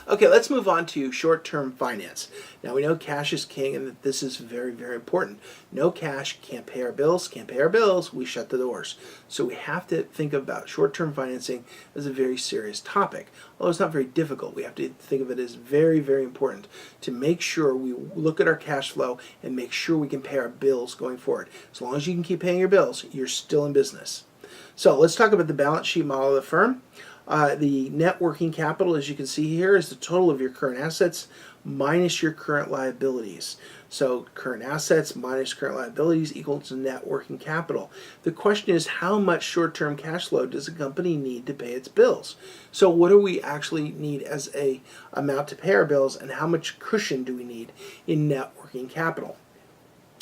Okay, let's move on to short-term finance. Now we know cash is king and that this is very, very important. No cash, can't pay our bills, can't pay our bills, we shut the doors. So we have to think about short-term financing as a very serious topic. Although it's not very difficult, we have to think of it as very, very important to make sure we look at our cash flow and make sure we can pay our bills going forward. As long as you can keep paying your bills, you're still in business. So let's talk about the balance sheet model of the firm. The net working capital, as you can see here, is the total of your current assets minus your current liabilities. So current assets minus current liabilities equals net working capital. The question is, how much short-term cash flow does a company need to pay its bills? So what do we actually need as a amount to pay our bills, and how much cushion do we need in net working capital?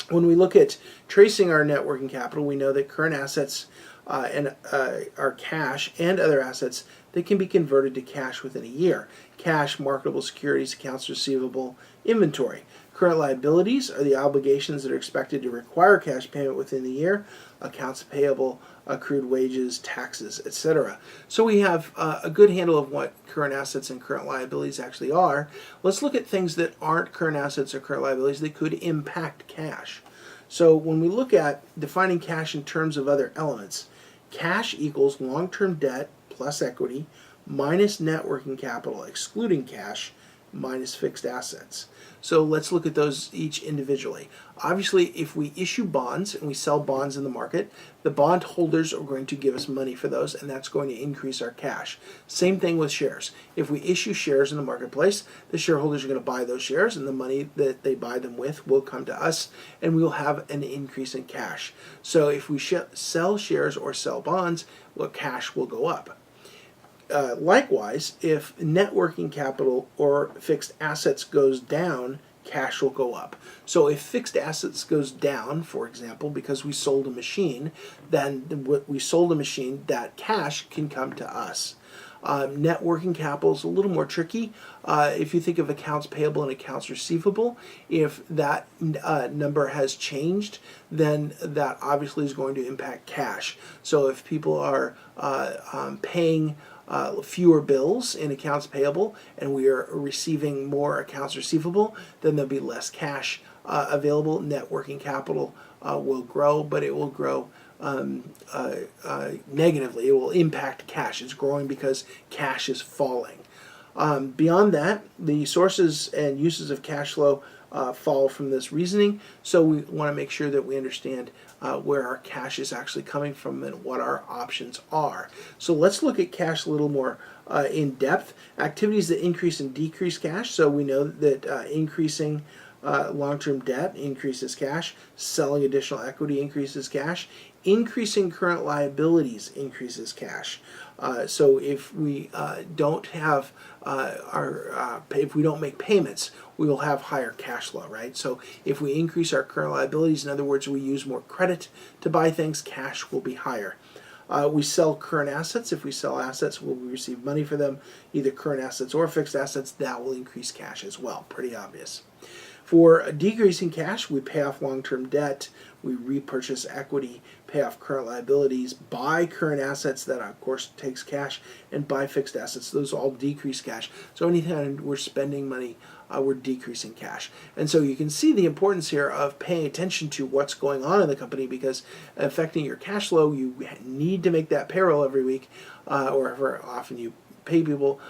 When we look at tracing our net working capital, we know that current assets and our cash and other assets that can be converted to cash within a year. Cash, marketable securities, accounts receivable, inventory. Current liabilities are the obligations that are expected to require cash payment within the year. Accounts payable, accrued wages, taxes, etc. So we have a good handle of what current assets and current liabilities actually are. Let's look at things that aren't current assets or current liabilities that could impact cash. So when we look at defining cash in terms of other elements, cash equals long-term debt plus equity minus net working capital excluding cash minus fixed assets. So let's look at those each individually. Obviously, if we issue bonds and we sell bonds in the market, the bond holders are going to give us money for those, and that's going to increase our cash. Same thing with shares. If we issue shares in the marketplace, the shareholders are going to buy those shares, and the money that they buy them with will come to us, and we will have an increase in cash. So if we sell shares or sell bonds, well, cash will go up. Likewise, if net working capital or fixed assets goes down, cash will go up. So if fixed assets goes down, for example, because we sold a machine, then we sold a machine, that cash can come to us. Net working capital is a little more tricky. If you think of accounts payable and accounts receivable, if that number has changed, then that obviously is going to impact cash. So if people are paying fewer bills in accounts payable and we are receiving more accounts receivable, then there'll be less cash available. Net working capital will grow, but it will grow negatively. It will impact cash. It's growing because cash is falling. Beyond that, the sources and uses of cash flow follow from this reasoning, so we want to make sure that we understand where our cash is actually coming from and what our options are. So let's look at cash a little more in depth. Activities that increase and decrease cash. So we know that increasing long-term debt increases cash, selling additional equity increases cash, increasing current liabilities increases cash. So if we don't have if we don't make payments, we will have higher cash flow, right? So if we increase our current liabilities, in other words, we use more credit to buy things, cash will be higher. We sell current assets. If we sell assets, we receive money for them, either current assets or fixed assets. That will increase cash as well. Pretty obvious. For decreasing cash, we pay off long-term debt, we repurchase equity, pay off current liabilities, buy current assets, that of course takes cash, and buy fixed assets. Those all decrease cash. So anytime we're spending money, we're decreasing cash. And so you can see the importance here of paying attention to what's going on in the company, because affecting your cash flow, you need to make that payroll every week, or however often you pay people.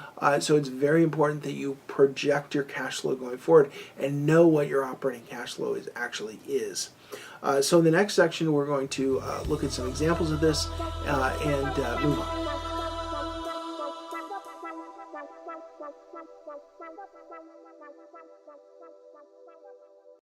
So it's very important that you project your cash flow going forward and know what your operating cash flow actually is. So in the next section, we're going to look at some examples of this and move on.